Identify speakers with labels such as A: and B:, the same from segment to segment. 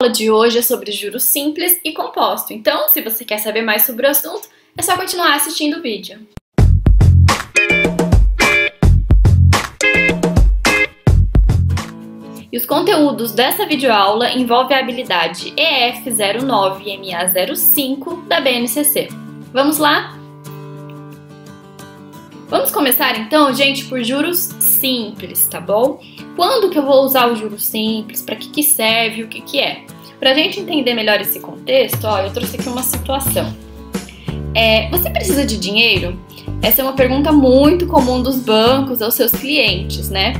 A: A aula de hoje é sobre juros simples e composto, então se você quer saber mais sobre o assunto, é só continuar assistindo o vídeo. E os conteúdos dessa videoaula envolvem a habilidade EF09 e MA05 da BNCC. Vamos lá? Vamos começar então, gente, por juros simples, tá bom? Quando que eu vou usar o juros simples? Para que serve? O que é? Pra gente entender melhor esse contexto, ó, eu trouxe aqui uma situação. Você precisa de dinheiro? Essa é uma pergunta muito comum dos bancos aos seus clientes, né?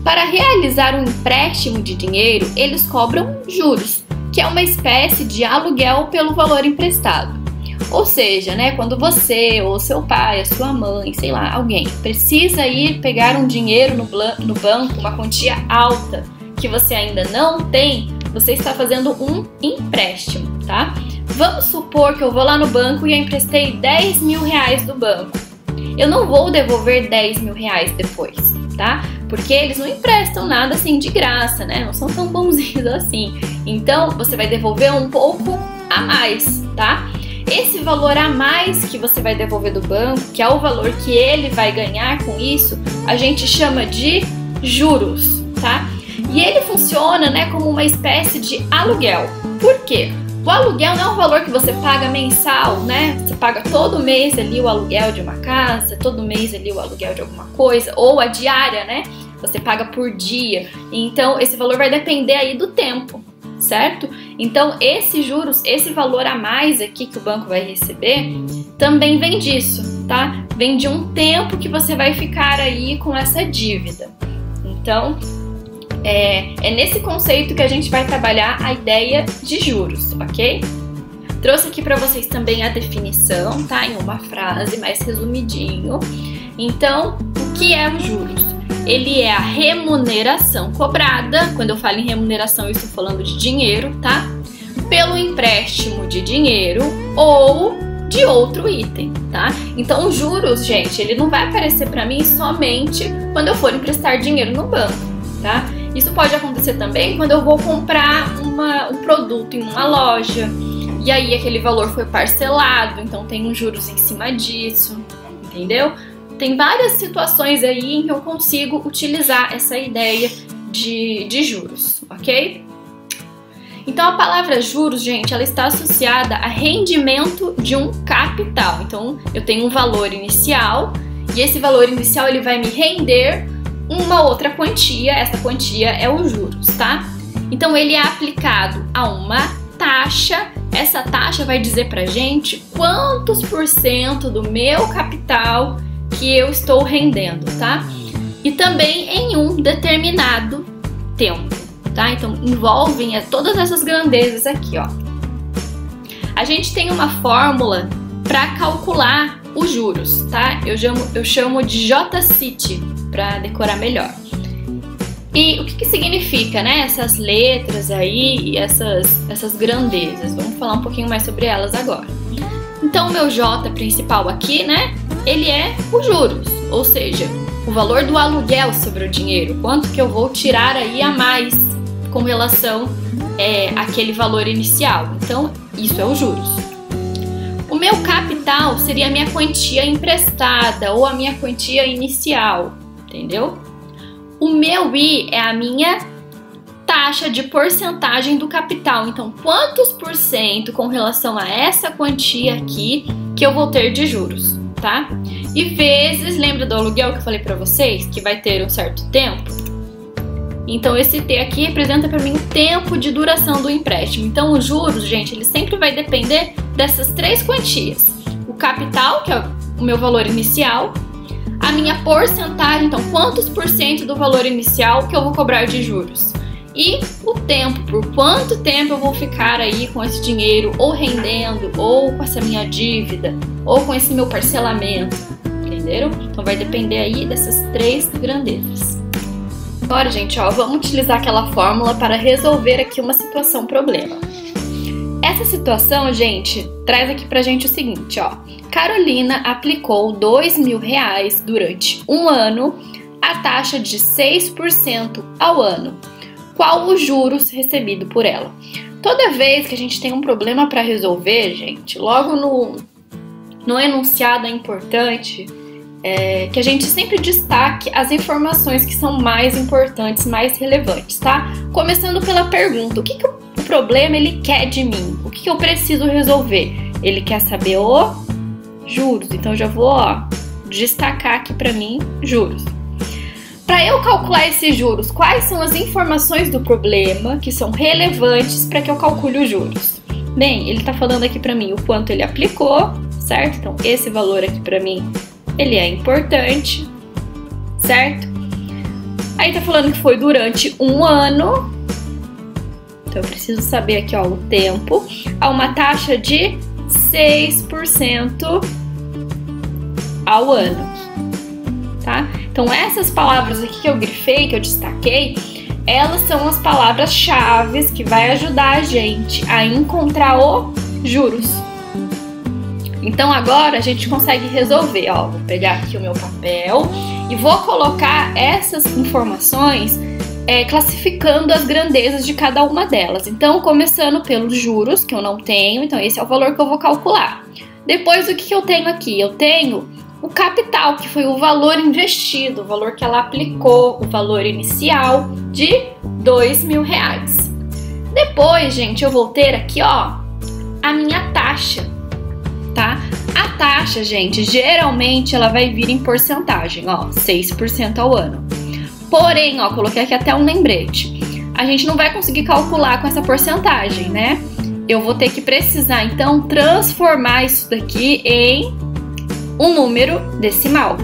A: Para realizar um empréstimo de dinheiro, eles cobram juros, que é uma espécie de aluguel pelo valor emprestado. Ou seja, né, quando você ou seu pai, a sua mãe, sei lá, alguém precisa ir pegar um dinheiro no banco, uma quantia alta que você ainda não tem, você está fazendo um empréstimo, tá? Vamos supor que eu vou lá no banco e eu emprestei 10 mil reais do banco. Eu não vou devolver 10 mil reais depois, tá? Porque eles não emprestam nada assim de graça, né? Não são tão bonzinhos assim. Então, você vai devolver um pouco a mais, tá? Esse valor a mais que você vai devolver do banco, que é o valor que ele vai ganhar com isso, a gente chama de juros, tá? E ele funciona, né, como uma espécie de aluguel. Por quê? O aluguel não é um valor que você paga mensal, né? Você paga todo mês ali o aluguel de uma casa, todo mês ali o aluguel de alguma coisa, ou a diária, né? Você paga por dia. Então, esse valor vai depender aí do tempo, certo? Então, esses juros, esse valor a mais aqui que o banco vai receber, também vem disso, tá? Vem de um tempo que você vai ficar aí com essa dívida. Então, é nesse conceito que a gente vai trabalhar a ideia de juros, ok? Trouxe aqui para vocês também a definição, tá? Em uma frase, mais resumidinho. Então, o que é os juros? Ele é a remuneração cobrada, quando eu falo em remuneração eu estou falando de dinheiro, tá? Pelo empréstimo de dinheiro ou de outro item, tá? Então, os juros, gente, ele não vai aparecer para mim somente quando eu for emprestar dinheiro no banco, tá? Isso pode acontecer também quando eu vou comprar um produto em uma loja e aí aquele valor foi parcelado, então tem uns juros em cima disso, entendeu? Tem várias situações aí em que eu consigo utilizar essa ideia de juros, ok? Então a palavra juros, gente, ela está associada a rendimento de um capital. Então eu tenho um valor inicial e esse valor inicial ele vai me render uma outra quantia, essa quantia é os juros, tá? Então ele é aplicado a uma taxa, essa taxa vai dizer pra gente quantos por cento do meu capital que eu estou rendendo, tá? E também em um determinado tempo, tá? Então envolvem todas essas grandezas aqui, ó. A gente tem uma fórmula para calcular os juros, tá? Eu chamo de J-Cit para decorar melhor. E o que significa, né? Essas letras aí e essas grandezas. Vamos falar um pouquinho mais sobre elas agora. Então o meu J principal aqui, né? Ele é os juros, ou seja, o valor do aluguel sobre o dinheiro, quanto que eu vou tirar aí a mais com relação àquele valor inicial. Então, isso é os juros. O meu capital seria a minha quantia emprestada ou a minha quantia inicial, entendeu? O meu I é a minha taxa de porcentagem do capital. Então, quantos por cento com relação a essa quantia aqui que eu vou ter de juros? Tá? E vezes, lembra do aluguel que eu falei pra vocês, que vai ter um certo tempo? Então esse T aqui representa para mim o tempo de duração do empréstimo. Então os juros, gente, ele sempre vai depender dessas três quantias. O capital, que é o meu valor inicial, a minha porcentagem, então quantos por cento do valor inicial que eu vou cobrar de juros. E o tempo, por quanto tempo eu vou ficar aí com esse dinheiro, ou rendendo, ou com essa minha dívida, ou com esse meu parcelamento, entenderam? Então vai depender aí dessas três grandezas. Agora, gente, ó, vamos utilizar aquela fórmula para resolver aqui uma situação-problema. Essa situação, gente, traz aqui pra gente o seguinte, ó. Carolina aplicou 2 mil reais durante um ano a taxa de 6% ao ano. qual os juros recebido por ela. Toda vez que a gente tem um problema para resolver, gente, logo no enunciado é importante que a gente sempre destaque as informações que são mais importantes, mais relevantes, tá? Começando pela pergunta, o que o problema ele quer de mim? O que eu preciso resolver? Ele quer saber o juros, então eu já vou destacar aqui para mim juros. Para eu calcular esses juros, quais são as informações do problema que são relevantes para que eu calcule os juros? Bem, ele está falando aqui para mim o quanto ele aplicou, certo? Então, esse valor aqui para mim, ele é importante, certo? Aí tá falando que foi durante um ano, então eu preciso saber aqui, o tempo, a uma taxa de 6% ao ano, tá? Então essas palavras aqui que eu grifei, que eu destaquei, elas são as palavras-chave que vai ajudar a gente a encontrar os juros. Então agora a gente consegue resolver, vou pegar aqui o meu papel e vou colocar essas informações classificando as grandezas de cada uma delas. Então começando pelos juros, que eu não tenho, então esse é o valor que eu vou calcular. Depois o que eu tenho aqui? Eu tenho o capital, que foi o valor investido, o valor que ela aplicou, o valor inicial de R$2.000. Depois, gente, eu vou ter aqui, a minha taxa, tá? A taxa, gente, geralmente ela vai vir em porcentagem, 6% ao ano. Porém, coloquei aqui até um lembrete. A gente não vai conseguir calcular com essa porcentagem, né? Eu vou ter que precisar, então, transformar isso daqui em um número decimal,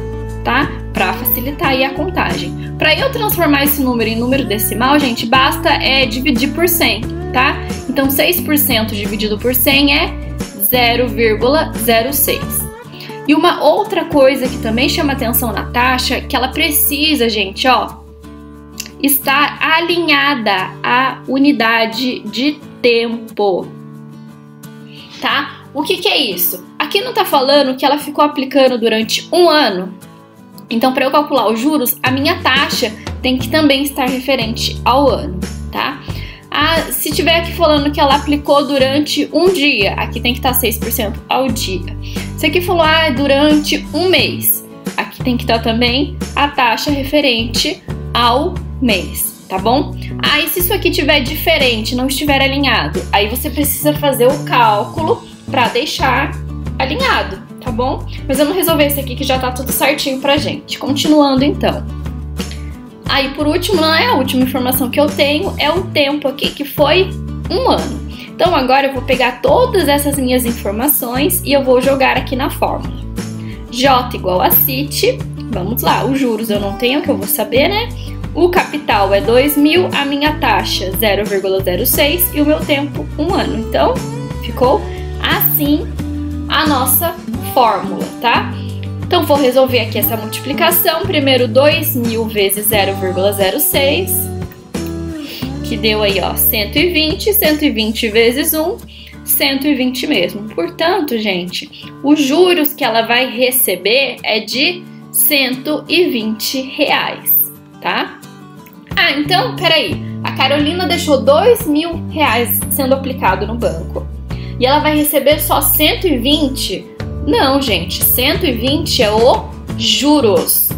A: tá? Para facilitar aí a contagem. Para eu transformar esse número em número decimal, gente, basta dividir por 100, tá? Então, 6% dividido por 100 é 0,06. E uma outra coisa que também chama atenção na taxa, que ela precisa, gente, estar alinhada à unidade de tempo, tá? O que é isso? Aqui não tá falando que ela ficou aplicando durante um ano. Então, para eu calcular os juros, a minha taxa tem que também estar referente ao ano, tá? Se tiver aqui falando que ela aplicou durante um dia, aqui tem que estar 6% ao dia. Se aqui falou durante um mês, aqui tem que estar também a taxa referente ao mês, tá bom? E se isso aqui tiver diferente, não estiver alinhado, aí você precisa fazer o cálculo para deixar alinhado, tá bom? Mas vamos resolver esse aqui que já tá tudo certinho pra gente. Continuando então. Aí por último, a última informação que eu tenho é o tempo aqui, que foi um ano. Então agora eu vou pegar todas essas minhas informações e eu vou jogar aqui na fórmula. J igual a CIT, vamos lá, os juros eu não tenho, que eu vou saber, né? O capital é 2.000, a minha taxa 0,06 e o meu tempo 1 ano. Então ficou assim a nossa fórmula, tá? Então vou resolver aqui essa multiplicação. Primeiro 2.000 vezes 0,06, que deu aí 120, 120 vezes 1, 120 mesmo. Portanto, gente, os juros que ela vai receber é de R$120, tá? Então, peraí, a Carolina deixou R$2.000 sendo aplicado no banco e ela vai receber só 120? Não, gente, 120 é o juros.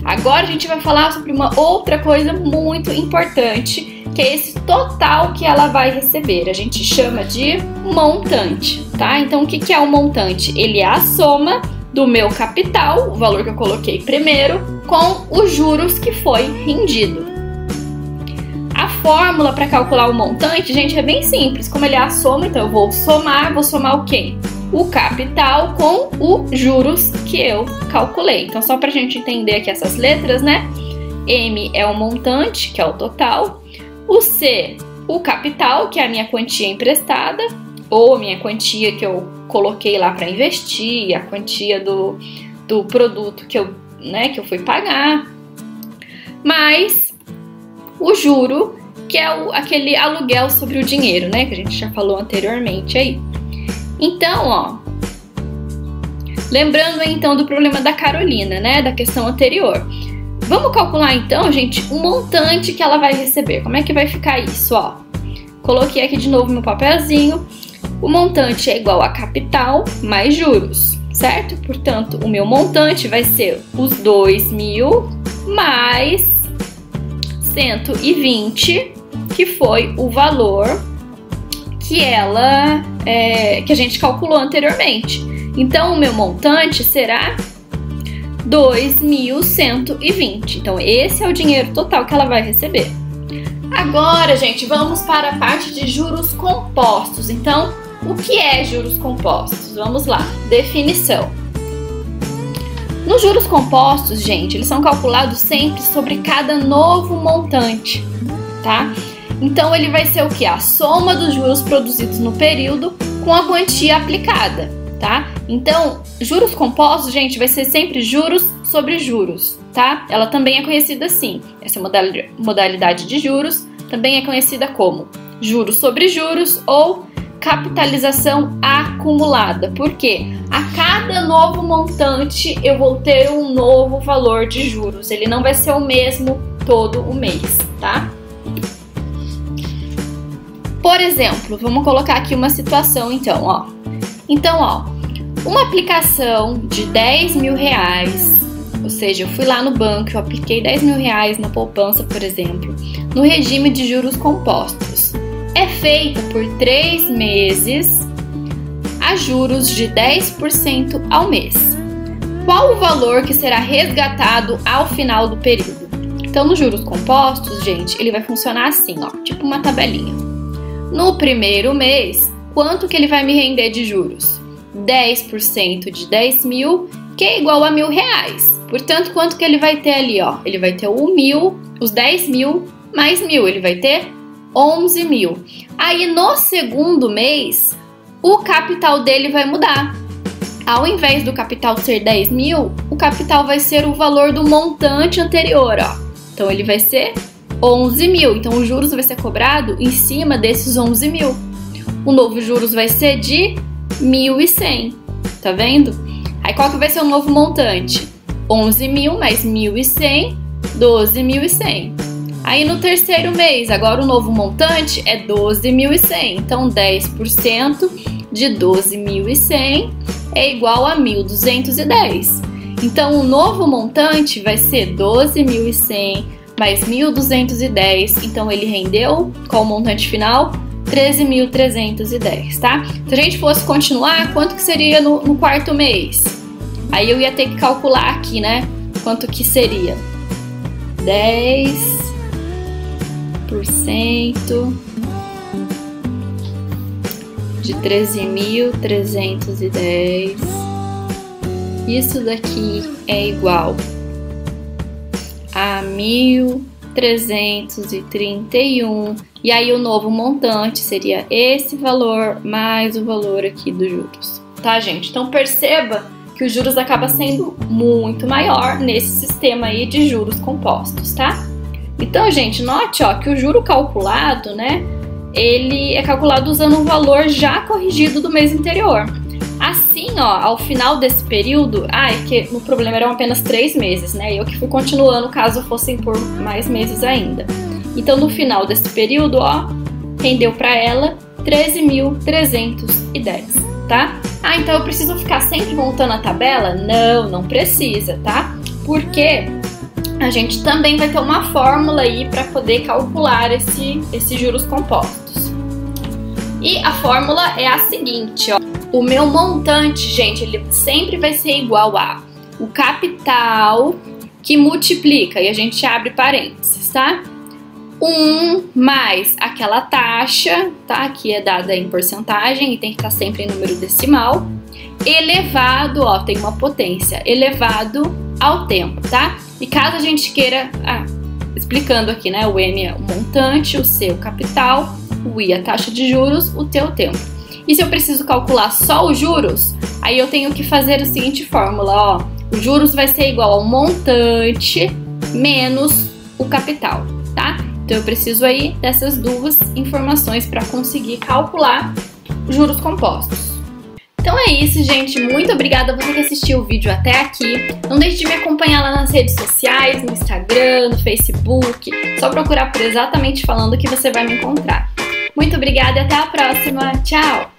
A: Agora a gente vai falar sobre uma outra coisa muito importante, que é esse total que ela vai receber. A gente chama de montante, tá? Então, o que é o montante? Ele é a soma do meu capital, o valor que eu coloquei primeiro, com os juros que foi rendido. A fórmula para calcular o montante, gente, é bem simples. Como ele é a soma, então eu vou somar o quê? O capital com os juros que eu calculei. Então, só para a gente entender aqui essas letras, né? M é o montante, que é o total. O C, o capital, que é a minha quantia emprestada, ou a minha quantia que eu coloquei lá para investir, a quantia do produto que eu fui pagar, mais o juro, que é aquele aluguel sobre o dinheiro, né? Que a gente já falou anteriormente aí. Então, lembrando aí, então do problema da Carolina, né? Da questão anterior. Vamos calcular então, gente, o montante que ela vai receber. Como é que vai ficar isso, ó? Coloquei aqui de novo meu papelzinho. O montante é igual a capital mais juros, certo? Portanto, o meu montante vai ser os 2.000 mais 120, que foi o valor que que a gente calculou anteriormente. Então, o meu montante será 2.120. Então, esse é o dinheiro total que ela vai receber. Agora, gente, vamos para a parte de juros compostos. Então, o que é juros compostos? Vamos lá. Definição. Nos juros compostos, gente, eles são calculados sempre sobre cada novo montante, tá? Então, ele vai ser o que? A soma dos juros produzidos no período com a quantia aplicada, tá? Então, juros compostos, gente, vai ser sempre juros sobre juros, tá? Ela também é conhecida assim. Essa modalidade de juros também é conhecida como juros sobre juros ou capitalização acumulada. Por quê? A cada novo montante eu vou ter um novo valor de juros. Ele não vai ser o mesmo todo o mês, tá? Por exemplo, vamos colocar aqui uma situação então, ó. Então, ó, uma aplicação de 10.000 reais, ou seja, eu fui lá no banco, eu apliquei 10.000 reais na poupança, por exemplo, no regime de juros compostos. É feita por 3 meses a juros de 10% ao mês. Qual o valor que será resgatado ao final do período? Então, nos juros compostos, gente, ele vai funcionar assim, ó, tipo uma tabelinha. No primeiro mês, quanto que ele vai me render de juros? 10% de 10.000, que é igual a R$1.000. Portanto, quanto que ele vai ter ali, ó? Ele vai ter os 10.000 mais 1.000, ele vai ter 11.000. Aí, no segundo mês, o capital dele vai mudar. Ao invés do capital ser 10.000, o capital vai ser o valor do montante anterior, ó. Então, ele vai ser 11.000. Então, o juros vai ser cobrado em cima desses 11.000. O novo juros vai ser de 1.100. Tá vendo? Aí, qual que vai ser o novo montante? 11.000 mais 1.100, 12.100. Aí, no terceiro mês, agora o novo montante é 12.100. Então, 10% de 12.100 é igual a 1.210. Então, o novo montante vai ser 12.100 mais 1.210. Então, ele rendeu, qual o montante final? 13.310, tá? Se a gente fosse continuar, quanto que seria no quarto mês? Aí eu ia ter que calcular aqui, né? Quanto que seria? 10% de 13.310. Isso daqui é igual a 1.331. E aí o novo montante seria esse valor mais o valor aqui dos juros. Tá, gente? Então perceba que os juros acaba sendo muito maior nesse sistema aí de juros compostos, tá? Então, gente, note, ó, que o juro calculado, né, ele é calculado usando um valor já corrigido do mês anterior. Assim, ó, ao final desse período, é que o problema eram apenas 3 meses, né? Eu que fui continuando caso fossem por mais meses ainda. Então, no final desse período, ó, rendeu para ela 13.310, tá? Então eu preciso ficar sempre montando a tabela? Não, não precisa, tá? Porque a gente também vai ter uma fórmula aí para poder calcular esses juros compostos. E a fórmula é a seguinte, ó. O meu montante, gente, ele sempre vai ser igual a o capital que multiplica, e a gente abre parênteses, tá? 1 mais aquela taxa, tá? Que é dada em porcentagem e tem que estar sempre em número decimal, elevado, ó, tem uma potência, elevado ao tempo, tá? E caso a gente queira, explicando aqui, né? O M é o montante, o C o capital, o I a taxa de juros, o T o tempo. E se eu preciso calcular só os juros, aí eu tenho que fazer a seguinte fórmula, ó. O juros vai ser igual ao montante menos o capital, tá? Então eu preciso aí dessas duas informações para conseguir calcular juros compostos. Então é isso, gente. Muito obrigada a você que assistiu o vídeo até aqui. Não deixe de me acompanhar lá nas redes sociais, no Instagram, no Facebook. Só procurar por Exatamente Falando que você vai me encontrar. Muito obrigada e até a próxima. Tchau!